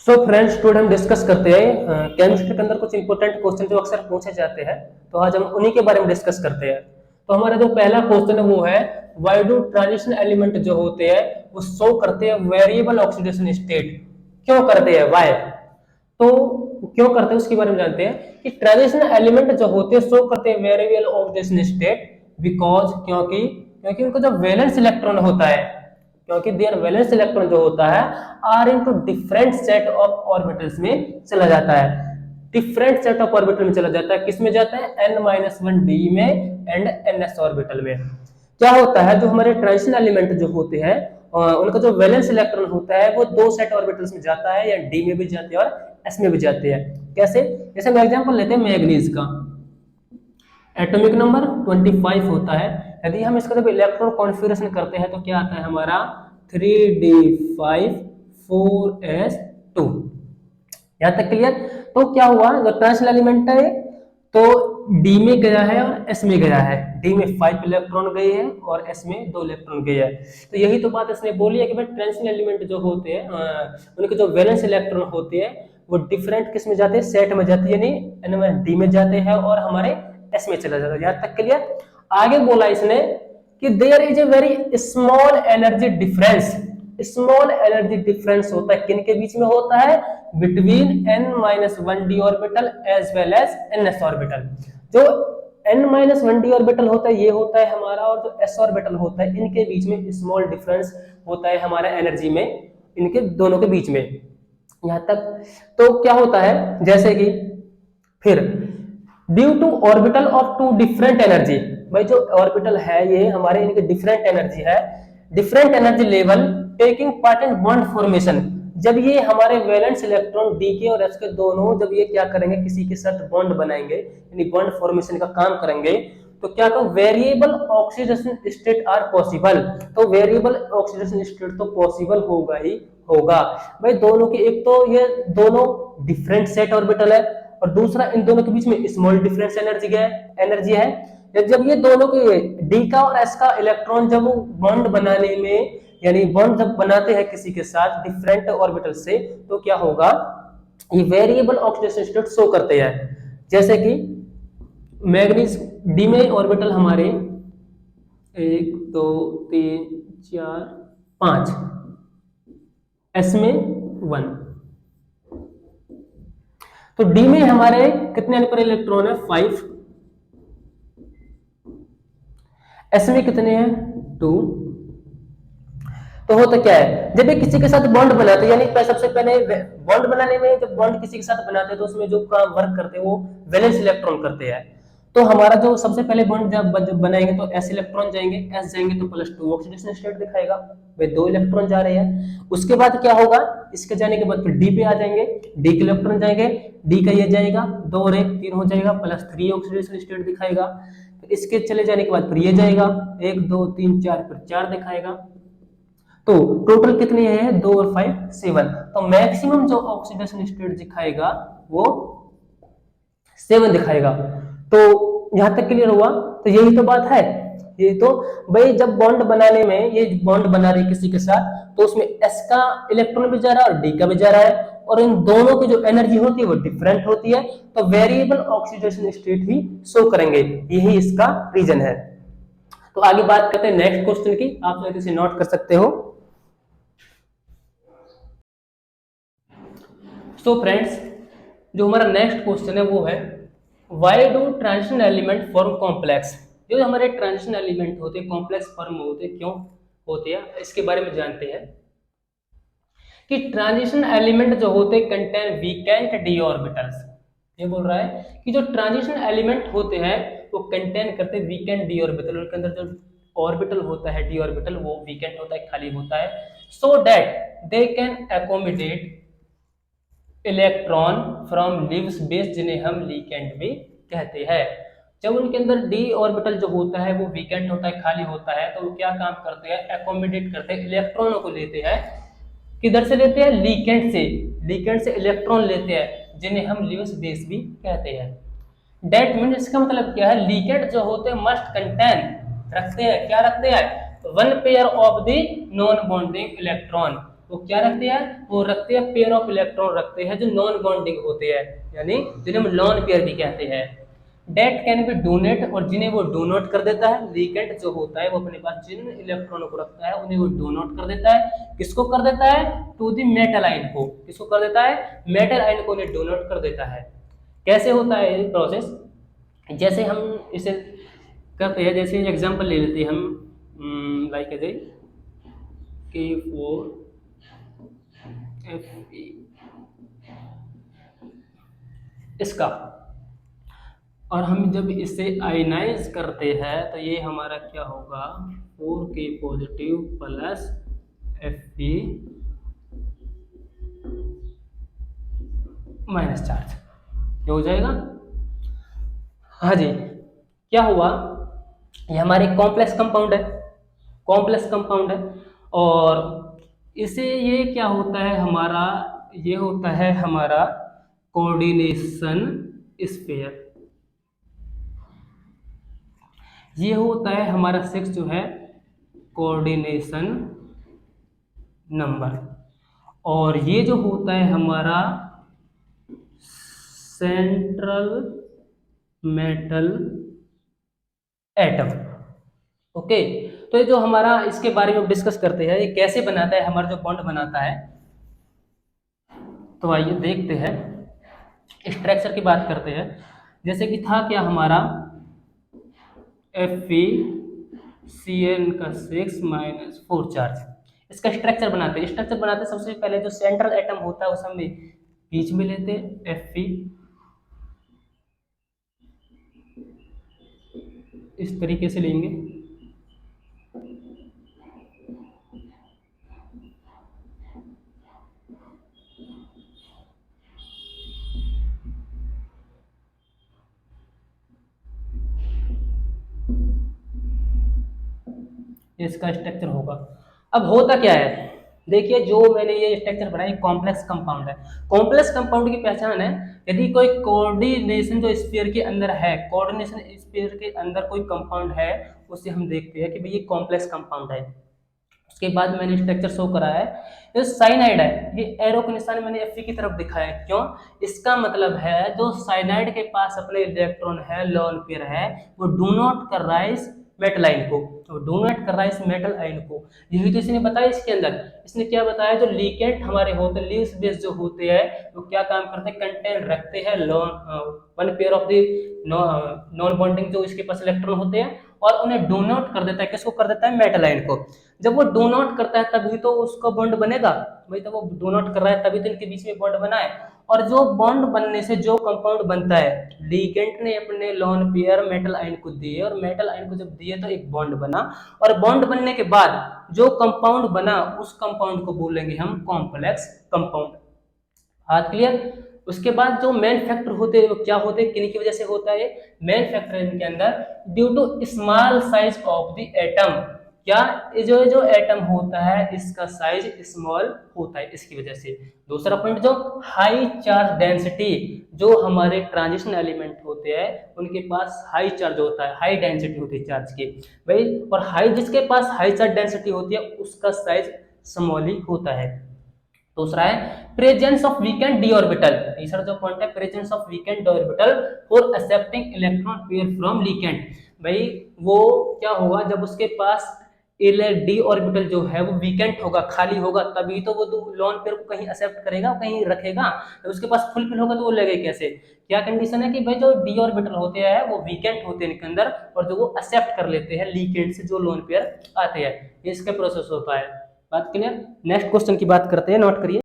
So friends, today हम discuss करते हैं केमिस्ट्री के अंदर कुछ इंपॉर्टेंट क्वेश्चन जो अक्सर पूछे जाते हैं। तो आज हम उन्हीं के बारे में डिस्कस करते हैं। तो हमारा जो पहला क्वेश्चन है वो है, व्हाई डू ट्रांजिशन एलिमेंट जो होते हैं वो शो करते हैं वेरिएबल ऑक्सीडेशन स्टेट। क्यों करते हैं, व्हाई? तो क्यों करते हैं उसके बारे में जानते हैं कि ट्रांजिशन एलिमेंट जो होते हैं शो करते हैं वेरिएबल ऑक्सीडेशन स्टेट बिकॉज क्योंकि क्योंकि उनका जो वैलेंस इलेक्ट्रॉन होता है, क्योंकि देयर वैलेंस इलेक्ट्रॉन जो होता है are into different set of orbitals में चला जाता है। डिफरेंट सेट ऑफ ऑर्बिटल में चला जाता है। किस में जाता है? n-1 d में एंड ns ऑर्बिटल में। क्या होता है, जो हमारे ट्रांजिशन एलिमेंट जो होते हैं उनका जो वैलेंस इलेक्ट्रॉन होता है वो दो सेट ऑर्बिटल्स में जाता है, या डी में भी जाते हैं और एस में भी जाते हैं। कैसे? जैसे हम एग्जांपल लेते हैं मैग्नीज का। एटॉमिक नंबर 25 होता है। यदि हम इसका जब इलेक्ट्रॉन कॉन्फ़िगरेशन करते हैं तो क्या आता है हमारा 3d5 4s2। यहां तक क्लियर? तो क्या हुआ, जो ट्रांजिशन एलिमेंट है तो डी में गया है और एस में गया है। डी में 5 इलेक्ट्रॉन गए हैं और एस में 2 इलेक्ट्रॉन गए हैं। तो यही तो बात इसने बोली है कि भाई ट्रांजिशन एलिमेंट जो होते हैं उनके जो वैलेंस इलेक्ट्रॉन होते हैं वो डिफरेंट किस में जाते हैं? सेट में जाते हैं, यानी डी में जाते हैं और हमारे एस में चला जाता है। यहां तक क्लियर? आगे बोला इसने कि there is a very small energy difference. Small energy difference होता है किन के बीच में होता है? Between n-1 d orbital as well as ns orbital. जो n-1 d ऑर्बिटल होता है ये होता है हमारा, और जो s ऑर्बिटल होता है इनके बीच में स्मॉल डिफरेंस होता है हमारा एनर्जी में, इनके दोनों के बीच में। यहां तक तो क्या होता है, जैसे कि फिर due to orbital of two different energy. भाई जो ऑर्बिटल है ये हमारे इनके डिफरेंट एनर्जी है, different energy level taking part in bond formation. जब ये हमारे वैलेंस इलेक्ट्रॉन डी के और एस के दोनों जब ये क्या करेंगे, किसी के साथ बॉन्ड बनाएंगे, यानी बॉन्ड फॉर्मेशन का काम करेंगे, तो क्या कहो, variable oxidation state are possible. तो वेरिएबल ऑक्सीडेशन स्टेट तो पॉसिबल होगा ही होगा। भाई दोनों के, एक तो ये दोनों डिफरेंट सेट ऑर्बिटल है और दूसरा इन दोनों के बीच में स्मॉल डिफरेंस एनर्जी है। जब ये दोनों के डी का और एस का इलेक्ट्रॉन जब बॉन्ड बनाने में, यानी बॉन्ड जब बनाते हैं किसी के साथ डिफरेंट ऑर्बिटल से, तो क्या होगा, ये वेरिएबल ऑक्सीडेशन स्टेट शो करते हैं। जैसे कि मैग्नीज डी में ऑर्बिटल हमारे 1 2 3 4 5, एस में 1। तो डी में हमारे कितने पर इलेक्ट्रॉन है? 5। एस में कितने हैं? 2। तो होता क्या है, जब ये किसी के साथ बॉन्ड बनाते हैं, यानी सबसे पहले बॉन्ड बनाने में, जब बॉन्ड किसी के साथ बनाते हैं तो उसमें जो काम वर्क करते हैं वो वैलेंस इलेक्ट्रॉन करते हैं। तो हमारा जो सबसे पहले बॉन्ड जब बनाएंगे तो एस इलेक्ट्रॉन जाएंगे, एस जाएंगे तो +2 ऑक्सीडेशन स्टेट दिखाएगा, वे 2 इलेक्ट्रॉन जा रहे हैं। उसके बाद क्या होगा, इसके जाने के बाद फिर डी पे आ जाएंगे, डी के इलेक्ट्रॉन जाएंगे, डी का ये जाएगा 2 और 1 3 हो जाएगा, +3 ऑक्सीडेशन स्टेट दिखाएगा। इसके चले जाने के बाद फिर ये जाएगा 1 2 3 4, फिर 4 दिखाएगा। तो टोटल कितनी है? 2 और 5 7। तो मैक्सिमम जो ऑक्सीडेशन स्टेट दिखाएगा वो 7 दिखाएगा। तो यहां तक क्लियर हुआ? तो यही तो बात है। ये तो भाई जब बॉन्ड बनाने में, ये बॉन्ड बना रही किसी के साथ, तो उसमें एस का इलेक्ट्रॉन भी जा रहा है और डी का भी जा रहा है, और इन दोनों की जो एनर्जी होती है वो डिफरेंट होती है। तो वेरिएबल ऑक्सीडेशन स्टेट ही शो करेंगे, यही इसका रीजन है। तो आगे बात करते हैं नेक्स्ट क्वेश्चन की। आप इसे नोट कर सकते हो। सो फ्रेंड्स, जो हमारा नेक्स्ट क्वेश्चन है वो है, why do transition element form complex. जो हमारे ट्रांजिशन एलिमेंट होते हैं कॉम्प्लेक्स फॉर्म होते हैं, क्यों होते हैं इसके बारे में जानते हैं। कि ट्रांजिशन एलिमेंट जो होते हैं कंटेन वीकेंट डी ऑर्बिटल्स। ये बोल रहा है कि जो ट्रांजिशन एलिमेंट होते हैं वो कंटेन करते हैं वीकेंट डी ऑर्बिटल, उनके अंदर जो ऑर्बिटल होता है डी ऑर्बिटल वो वीकेंट होता है, खाली होता है, so that they can accommodate electron from leaves base, जिन्हें हम लीकेंट भी कहते हैं। जब उनके अंदर डी ऑर्बिटल जो होता है वो वीकेंट होता है, खाली होता है, तो वो क्या काम करते हैं, एकोमोडेट करते हैं, इलेक्ट्रॉनों को लेते हैं। किधर से लेते हैं? लीकेंट से। लीकेंट से इलेक्ट्रॉन लेते हैं, जिन्हें हम लीव्स बेस भी कहते हैं। डेट मीन, इसका मतलब क्या है, लीकेंट जो होते हैं मस्ट कंटेन, रखते हैं, क्या रखते हैं, 1 pair of the non bonding electron. वो क्या रखते हैं, वो रखते हैं पेयर ऑफ इलेक्ट्रॉन रखते हैं जो नॉन बॉन्डिंग होते हैं, यानी जिन्हें हम लॉन पेयर भी कहते हैं। डेट कैन बी डोनेट, और जिन्हें वो डोनेट कर देता है। लीकेंट जो होता है वो अपने पास जिन इलेक्ट्रॉनों को रखता है उन्हें वो डोनेट कर देता है। किसको कर देता है, टू दी मेटल आयन को। किसको कर देता है, मेटल आयन को उन्हें डोनेट कर देता है। कैसे होता है ये प्रोसेस, जैसे हम इसे करते हैं, जैसे एग्जांपल ले लेते हैं हम, लाइक एज K4 Fe इसका, और हम जब इसे आयनाइज करते हैं तो ये हमारा क्या होगा, 4K positive plus Fe minus charge, क्या हो जाएगा। हाँ जी, क्या हुआ, ये हमारे कॉम्प्लेक्स कंपाउंड है, कॉम्प्लेक्स कंपाउंड है, और इसे ये क्या होता है हमारा, ये होता है हमारा कोऑर्डिनेशन स्फीयर, ये होता है हमारा 6 जो है कोऑर्डिनेशन नंबर, और ये जो होता है हमारा सेंट्रल मेटल एटम। ओके, तो ये जो हमारा, इसके बारे में डिस्कस करते हैं, ये कैसे बनाता है, हमारा जो बॉन्ड बनाता है। तो आइए देखते हैं, स्ट्रक्चर की बात करते हैं। जैसे कि था क्या हमारा FeCN का 6 - 4 चार्ज, इसका स्ट्रक्चर बनाते हैं। स्ट्रक्चर बनाते हैं, सबसे पहले जो सेंट्रल एटम होता है उसे हम बीच में लेते हैं, Fe, इस तरीके से लेंगे। इसका स्ट्रक्चर होगा। अब होता क्या है, देखिए जो मैंने ये स्ट्रक्चर बनाया, कॉम्प्लेक्स कंपाउंड है। कॉम्प्लेक्स कंपाउंड की पहचान है, यदि कोई कोऑर्डिनेशन जो स्फीयर के अंदर है, कोऑर्डिनेशन स्फीयर के अंदर कोई कंपाउंड है, उसे हम देखते हैं कि भाई ये कॉम्प्लेक्स कंपाउंड है। उसके बाद मैंने स्ट्रक्चर शो करा है, ये साइनाइड है, ये एरो के निशान मैंने Fe की तरफ दिखाया है, क्यों, इसका मतलब है जो साइनाइड के पास अपने इलेक्ट्रॉन है, लोन पेयर है, वो डू नॉट कर रहा है इस मेटल आयन को, तो डू नॉट कर रहा है इस मेटल आयन को। यही तो इसने बताया, इसके अंदर इसने क्या बताया, जो लीकेंट हमारे होते हैं, लीव्स बेस जो होते हैं, वो क्या काम करते हैं, कंटेंट रखते हैं one pair of the non bonding जो इसके पास इलेक्ट्रॉन होते हैं, और उन्हें डो नॉट कर देता है। किसको कर देता है, मेटल आयन को। जब वो डो नॉट करता है तभी तो उसका बॉन्ड बनेगा, भाई तो वो डो नॉट कर रहा है तभी तो इनके बीच में बॉन्ड बना है। और जो बॉन्ड बनने से जो कंपाउंड बनता है, लीगेंट ने अपने लोन पेयर मेटल आयन को दिए, और मेटल आयन को जब दिए तो एक बॉन्ड बना, और बॉन्ड बनने के बाद जो कंपाउंड बना उस कंपाउंड को बोलेंगे हम कॉम्प्लेक्स कंपाउंड। बात क्लियर। उसके बाद जो मेन फैक्टर होते हैं वो क्या होते हैं, किन की वजह से होता है, मेन फैक्टर इनके अंदर due to small size of the atom, क्या जो एटम होता है इसका साइज स्मॉल होता है, इसकी वजह से। दूसरा पॉइंट, जो हाई चार्ज डेंसिटी, जो हमारे ट्रांजिशन एलिमेंट होते हैं उनके पास हाई चार्ज होता है, हाई डेंसिटी होती है चार्ज की भाई, और हाई जिसके पास हाई चार्ज डेंसिटी होती है उसका साइज स्मॉल ही होता है। दूसरा है presence of vacant D orbital. तीसरा जो पॉइंट है, presence of vacant D orbital for accepting electron pair from ligand. भाई वो क्या होगा, जब उसके पास डी ऑर्बिटल जो है वो वीकेंट होगा, खाली होगा, तभी तो वो लोन पेयर को कहीं एक्सेप्ट करेगा, कहीं रखेगा। जब उसके पास फुलफिल होगा तो वो लगेगा कैसे, क्या कंडीशन है कि भाई जो डी ऑर्बिटल होते हैं वो वीकेंट होते हैं इनके अंदर, और जो वो एक्सेप्ट कर लेते हैं लीकेंड से जो लोन पेयर आते हैं, इसका प्रोसेस होता है। बात क्लियर। नेक्स्ट क्वेश्चन की बात करते हैं, नोट करिए।